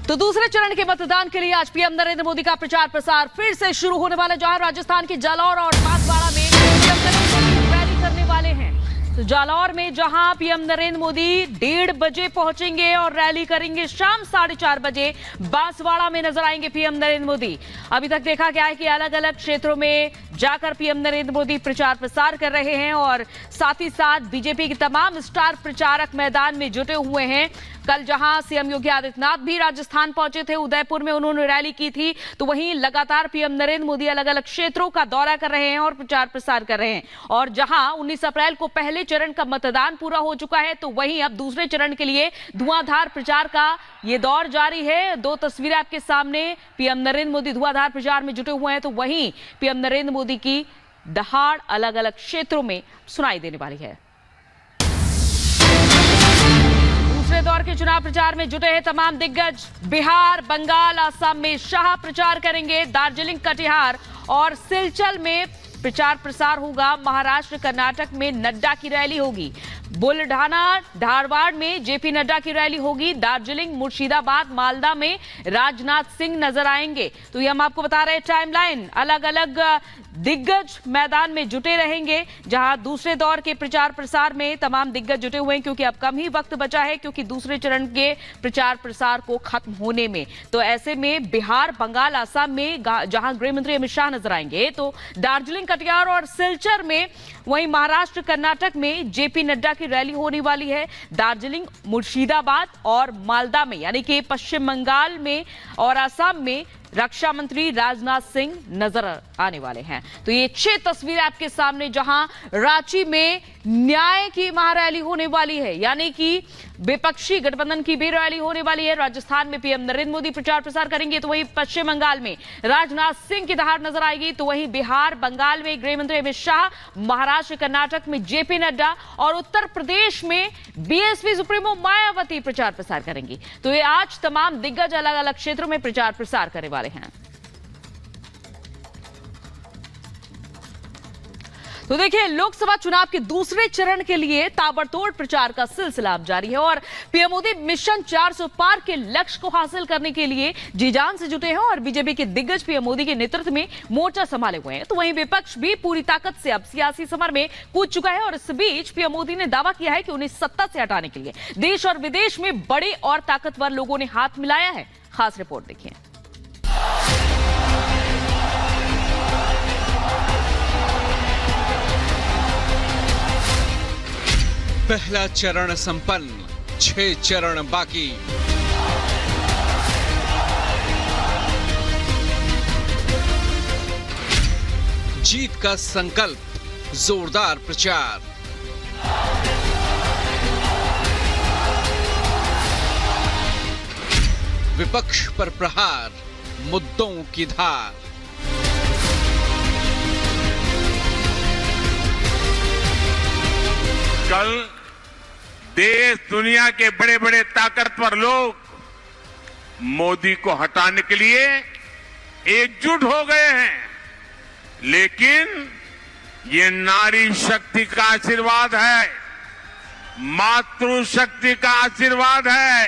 तो दूसरे चरण के मतदान के लिए आज पीएम नरेंद्र मोदी का प्रचार प्रसार फिर से शुरू होने वाला, जहां राजस्थान के जालौर और बांसवाड़ा में पीएम नरेंद्र मोदी रैली करने वाले हैं। तो जालौर में जहां पीएम नरेंद्र मोदी 1:30 बजे पहुंचेंगे और रैली करेंगे, शाम 4:30 बजे बांसवाड़ा में नजर आएंगे पीएम नरेंद्र मोदी। अभी तक देखा गया है कि अलग अलग क्षेत्रों में जाकर पीएम नरेंद्र मोदी प्रचार प्रसार कर रहे हैं और साथ ही साथ बीजेपी के तमाम स्टार प्रचारक मैदान में जुटे हुए हैं। कल जहां सीएम योगी आदित्यनाथ भी राजस्थान पहुंचे थे, उदयपुर में उन्होंने रैली की थी, तो वहीं लगातार पीएम नरेंद्र मोदी अलग अलग क्षेत्रों का दौरा कर रहे हैं और प्रचार प्रसार कर रहे हैं। और जहां 19 अप्रैल को पहले चरण का मतदान पूरा हो चुका है, तो वहीं अब दूसरे चरण के लिए धुआंधार प्रचार का ये दौर जारी है। दो तस्वीरें आपके सामने, पीएम नरेंद्र मोदी धुआंधार प्रचार में जुटे हुए हैं, तो वहीं पीएम नरेंद्र मोदी की दहाड़ अलग अलग क्षेत्रों में सुनाई देने वाली है। दूसरे दौर के चुनाव प्रचार में जुटे हैं तमाम दिग्गज। बिहार, बंगाल, असम में शाह प्रचार करेंगे। दार्जिलिंग, कटिहार और सिलचर में प्रचार प्रसार होगा। महाराष्ट्र, कर्नाटक में नड्डा की रैली होगी। बुलढाना, धारवाड़ में जेपी नड्डा की रैली होगी। दार्जिलिंग, मुर्शिदाबाद, मालदा में राजनाथ सिंह नजर आएंगे। तो ये हम आपको बता रहे हैं टाइमलाइन। अलग अलग दिग्गज मैदान में जुटे रहेंगे, जहां दूसरे दौर के प्रचार प्रसार में तमाम दिग्गज जुटे हुए हैं, क्योंकि अब कम ही वक्त बचा है, क्योंकि दूसरे चरण के प्रचार प्रसार को खत्म होने में। तो ऐसे में बिहार, बंगाल, असम में जहां गृह मंत्री अमित शाह नजर आएंगे, तो दार्जिलिंग, कटिहार और सिलचर में, वहीं महाराष्ट्र, कर्नाटक में जेपी नड्डा की रैली होने वाली है। दार्जिलिंग, मुर्शिदाबाद और मालदा में, यानी कि पश्चिम बंगाल में और असम में रक्षा मंत्री राजनाथ सिंह नजर आने वाले हैं। तो ये 6 तस्वीरें आपके सामने, जहां रांची में न्याय की महारैली होने वाली है, यानी कि विपक्षी गठबंधन की भी रैली होने वाली है। राजस्थान में पीएम नरेंद्र मोदी प्रचार प्रसार करेंगे, तो वहीं पश्चिम बंगाल में राजनाथ सिंह की दहाड़ नजर आएगी। तो वहीं बिहार, बंगाल में गृह मंत्री अमित शाह, महाराष्ट्र, कर्नाटक में जेपी नड्डा और उत्तर प्रदेश में बीएसपी सुप्रीमो मायावती प्रचार प्रसार करेंगी। तो ये आज तमाम दिग्गज अलग अलग क्षेत्रों में प्रचार प्रसार करने वाले हैं। तो देखिए, लोकसभा चुनाव के दूसरे चरण के लिए ताबड़तोड़ प्रचार का सिलसिला अब जारी है और पीएम मोदी मिशन 400 पार के लक्ष्य को हासिल करने के लिए जी जान से जुटे हैं और बीजेपी के दिग्गज पीएम मोदी के नेतृत्व में मोर्चा संभाले हुए हैं। तो वहीं विपक्ष भी पूरी ताकत से अब सियासी समर में कूद चुका है और इस बीच पीएम मोदी ने दावा किया है कि उन्हें सत्ता से हटाने के लिए देश और विदेश में बड़े और ताकतवर लोगों ने हाथ मिलाया है। खास रिपोर्ट देखिए। पहला चरण संपन्न, 6 चरण बाकी। जीत का संकल्प, जोरदार प्रचार। विपक्ष पर प्रहार, मुद्दों की धार। कल देश दुनिया के बड़े बड़े ताकतवर लोग मोदी को हटाने के लिए एकजुट हो गए हैं, लेकिन ये नारी शक्ति का आशीर्वाद है, मातृशक्ति का आशीर्वाद है,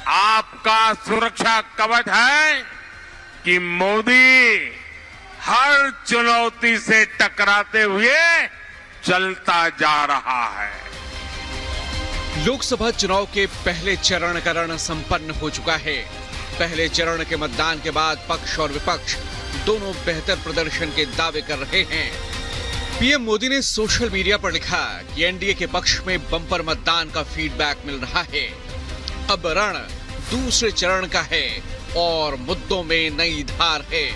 आपका सुरक्षा कवच है कि मोदी हर चुनौती से टकराते हुए चलता जा रहा है। लोकसभा चुनाव के पहले चरण का रण संपन्न हो चुका है। पहले चरण के मतदान के बाद पक्ष और विपक्ष दोनों बेहतर प्रदर्शन के दावे कर रहे हैं। पीएम मोदी ने सोशल मीडिया पर लिखा कि एनडीए के पक्ष में बम्पर मतदान का फीडबैक मिल रहा है। अब रण दूसरे चरण का है और मुद्दों में नई धार है।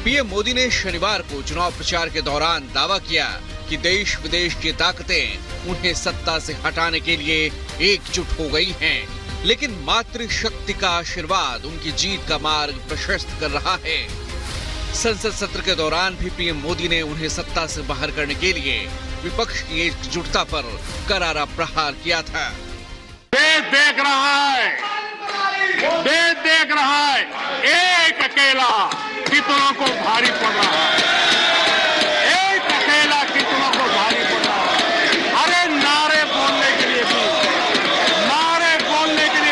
पीएम मोदी ने शनिवार को चुनाव प्रचार के दौरान दावा किया कि देश विदेश की ताकतें उन्हें सत्ता से हटाने के लिए एकजुट हो गई हैं, लेकिन मातृशक्ति का आशीर्वाद उनकी जीत का मार्ग प्रशस्त कर रहा है। संसद सत्र के दौरान भी पीएम मोदी ने उन्हें सत्ता से बाहर करने के लिए विपक्ष की एकजुटता पर करारा प्रहार किया था। देश देख रहा है, देश देख रहा है, एक अकेला कितनों को भारी पड़ रहा है, एक अकेला कितनों को भारी पड़ रहा है। अरे नारे बोलने के लिए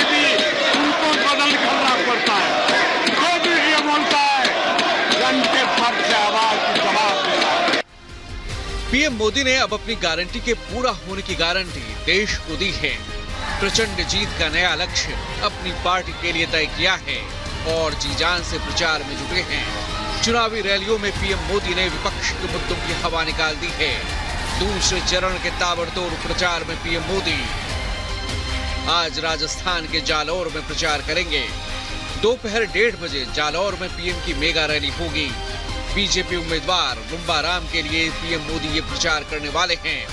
भी उनको बदल मोदी ने अब अपनी गारंटी के पूरा होने की गारंटी देश को दी है। प्रचंड जीत का नया लक्ष्य अपनी पार्टी के लिए तय किया है और जी जान से प्रचार में जुटे हैं। चुनावी रैलियों में पीएम मोदी ने विपक्ष के मुद्दों की हवा निकाल दी है। दूसरे चरण के ताबड़तोड़ प्रचार में पीएम मोदी आज राजस्थान के जालौर में प्रचार करेंगे। दोपहर 1:30 बजे जालौर में पीएम की मेगा रैली होगी। बीजेपी उम्मीदवार रुंबा राम के लिए पीएम मोदी ये प्रचार करने वाले हैं।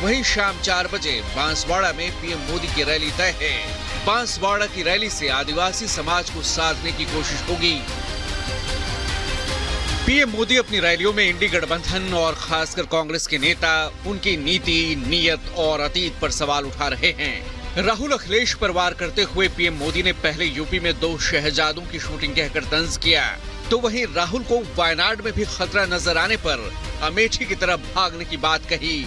वहीं शाम 4 बजे बांसवाड़ा में पीएम मोदी की रैली तय है। बांसवाड़ा की रैली से आदिवासी समाज को साधने की कोशिश होगी। पीएम मोदी अपनी रैलियों में इंडी गठबंधन और खासकर कांग्रेस के नेता उनकी नीति, नीयत और अतीत पर सवाल उठा रहे हैं। राहुल अखिलेश पर वार करते हुए पीएम मोदी ने पहले यूपी में 2 शहजादों की शूटिंग कहकर तंज किया, तो वहीं राहुल को वायनाड में भी खतरा नजर आने पर अमेठी की तरफ भागने की बात कही।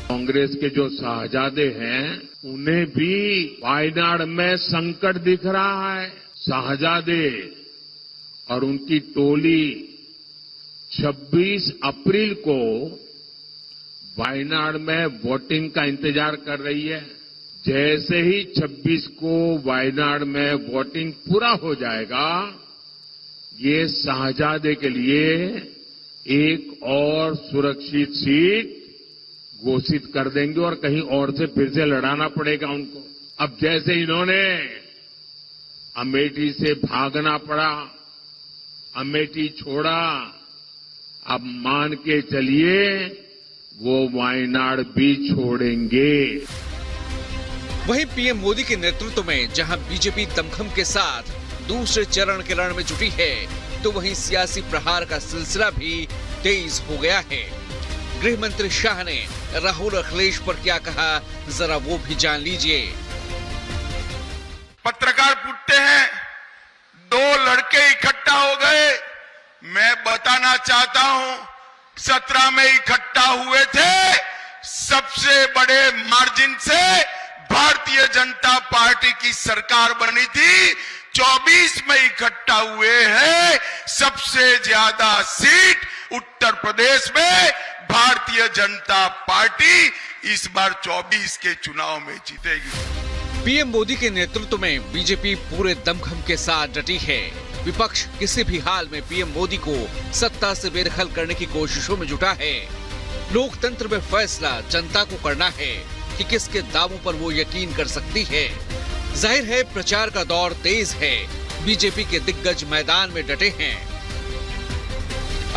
कांग्रेस के जो शाहजादे हैं उन्हें भी वायनाड में संकट दिख रहा है। शाहजादे और उनकी टोली 26 अप्रैल को वायनाड में वोटिंग का इंतजार कर रही है। जैसे ही 26 को वायनाड में वोटिंग पूरा हो जाएगा, ये शाहजादे के लिए एक और सुरक्षित सीट घोषित कर देंगे और कहीं और से फिर से लड़ाना पड़ेगा उनको। अब जैसे इन्होंने अमेठी से भागना पड़ा, अमेठी छोड़ा, अब मान के चलिए वो वायनाड भी छोड़ेंगे। वहीं पीएम मोदी के नेतृत्व में जहां बीजेपी दमखम के साथ दूसरे चरण के रण में जुटी है, तो वहीं सियासी प्रहार का सिलसिला भी तेज हो गया है। गृह मंत्री शाह ने राहुल अखिलेश पर क्या कहा, जरा वो भी जान लीजिए। पत्रकार पूछते हैं 2 लड़के इकट्ठा हो गए। मैं बताना चाहता हूं 17 में इकट्ठा हुए थे, सबसे बड़े मार्जिन से भारतीय जनता पार्टी की सरकार बनी थी। 24 में इकट्ठा हुए हैं, सबसे ज्यादा सीट उत्तर प्रदेश में भारतीय जनता पार्टी इस बार 24 के चुनाव में जीतेगी। पीएम मोदी के नेतृत्व में बीजेपी पूरे दमखम के साथ डटी है। विपक्ष किसी भी हाल में पीएम मोदी को सत्ता से बेदखल करने की कोशिशों में जुटा है। लोकतंत्र में फैसला जनता को करना है कि किसके दावों पर वो यकीन कर सकती है। जाहिर है प्रचार का दौर तेज है। बीजेपी के दिग्गज मैदान में डटे हैं।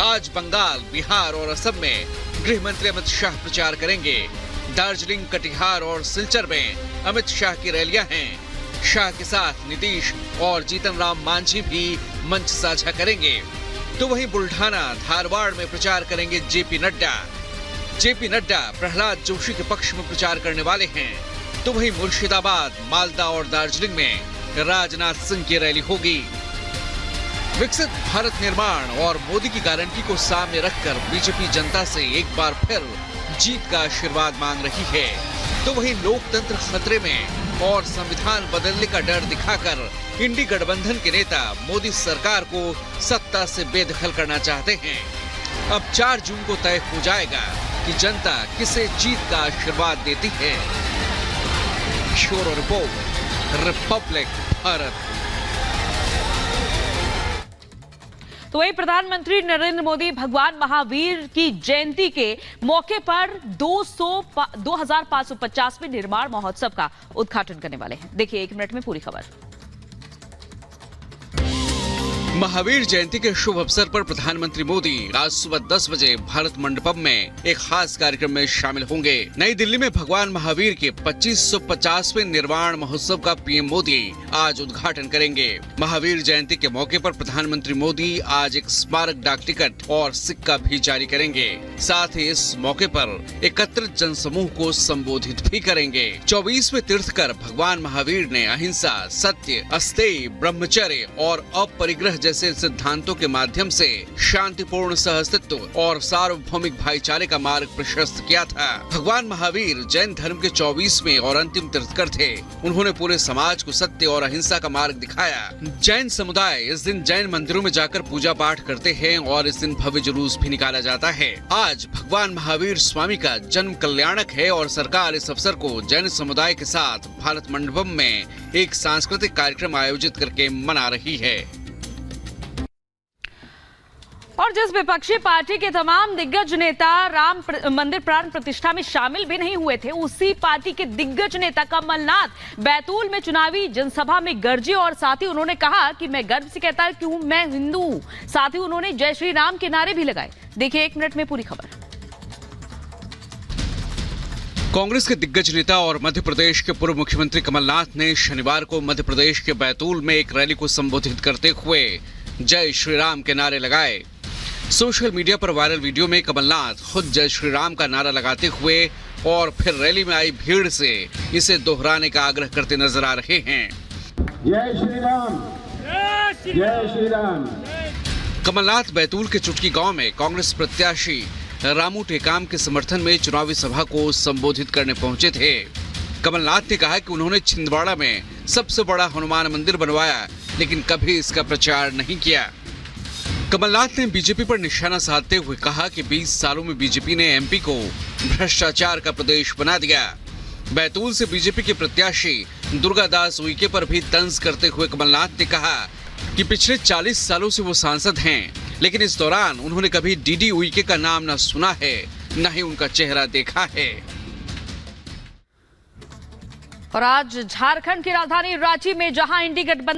आज बंगाल, बिहार और असम में गृह मंत्री अमित शाह प्रचार करेंगे। दार्जिलिंग, कटिहार और सिलचर में अमित शाह की रैलियां हैं। शाह के साथ नीतीश और जीतन राम मांझी भी मंच साझा करेंगे। तो वहीं बुल्ढाना, धारवाड़ में प्रचार करेंगे जेपी नड्डा। जेपी नड्डा प्रहलाद जोशी के पक्ष में प्रचार करने वाले हैं। तो वहीं मुर्शिदाबाद, मालदा और दार्जिलिंग में राजनाथ सिंह की रैली होगी। विकसित भारत निर्माण और मोदी की गारंटी को सामने रखकर बीजेपी जनता से एक बार फिर जीत का आशीर्वाद मांग रही है। तो वहीं लोकतंत्र खतरे में और संविधान बदलने का डर दिखाकर इंडी गठबंधन के नेता मोदी सरकार को सत्ता से बेदखल करना चाहते हैं। अब 4 जून को तय हो जाएगा कि जनता किसे जीत का आशीर्वाद देती है। Bureau report, Republic Bharat. तो वही प्रधानमंत्री नरेंद्र मोदी भगवान महावीर की जयंती के मौके पर 2550वें निर्माण महोत्सव का उद्घाटन करने वाले हैं। देखिए 1 मिनट में पूरी खबर। महावीर जयंती के शुभ अवसर पर प्रधानमंत्री मोदी आज सुबह 10 बजे भारत मंडपम में एक खास कार्यक्रम में शामिल होंगे। नई दिल्ली में भगवान महावीर के 2550वें निर्वाण महोत्सव का पीएम मोदी आज उद्घाटन करेंगे। महावीर जयंती के मौके पर प्रधानमंत्री मोदी आज एक स्मारक डाक टिकट और सिक्का भी जारी करेंगे। साथ ही इस मौके पर एकत्रित जनसमूह को संबोधित भी करेंगे। 24वें तीर्थकर भगवान महावीर ने अहिंसा, सत्य, अस्तेय, ब्रह्मचर्य और अपरिग्रह जैसे सिद्धांतों के माध्यम से शांतिपूर्ण सहअस्तित्व और सार्वभौमिक भाईचारे का मार्ग प्रशस्त किया था। भगवान महावीर जैन धर्म के 24वें और अंतिम तीर्थंकर थे। उन्होंने पूरे समाज को सत्य और अहिंसा का मार्ग दिखाया। जैन समुदाय इस दिन जैन मंदिरों में जाकर पूजा पाठ करते हैं और इस दिन भव्य जुलूस भी निकाला जाता है। आज भगवान महावीर स्वामी का जन्म कल्याणक है और सरकार इस अवसर को जैन समुदाय के साथ भारत मंडपम में एक सांस्कृतिक कार्यक्रम आयोजित करके मना रही है। और जिस विपक्षी पार्टी के तमाम दिग्गज नेता राम मंदिर प्राण प्रतिष्ठा में शामिल भी नहीं हुए थे, उसी पार्टी के दिग्गज नेता कमलनाथ बैतूल में चुनावी जनसभा में गरजे और साथ ही उन्होंने कहा कि मैं गर्व से कहता हूं कि मैं हिंदू हूं। साथ ही उन्होंने जय श्री राम के नारे भी लगाए। देखिए 1 मिनट में पूरी खबर। कांग्रेस के दिग्गज नेता और मध्य प्रदेश के पूर्व मुख्यमंत्री कमलनाथ ने शनिवार को मध्य प्रदेश के बैतूल में एक रैली को संबोधित करते हुए जय श्री राम के नारे लगाए। सोशल मीडिया पर वायरल वीडियो में कमलनाथ खुद जय श्री राम का नारा लगाते हुए और फिर रैली में आई भीड़ से इसे दोहराने का आग्रह करते नजर आ रहे हैं। जय श्री राम, जय श्री राम। कमलनाथ बैतूल के चुटकी गांव में कांग्रेस प्रत्याशी रामू टेकाम के समर्थन में चुनावी सभा को संबोधित करने पहुंचे थे। कमलनाथ ने कहा कि उन्होंने छिंदवाड़ा में सबसे बड़ा हनुमान मंदिर बनवाया, लेकिन कभी इसका प्रचार नहीं किया। कमलनाथ ने बीजेपी पर निशाना साधते हुए कहा कि 20 सालों में बीजेपी ने एमपी को भ्रष्टाचार का प्रदेश बना दिया। बैतूल से बीजेपी के प्रत्याशी दुर्गादास उइके पर भी तंज करते हुए कमलनाथ ने कहा कि पिछले 40 सालों से वो सांसद हैं, लेकिन इस दौरान उन्होंने कभी डीडी उइके का नाम न सुना है, न ही उनका चेहरा देखा है। और आज झारखंड की राजधानी रांची में जहां इंडी गठबंधन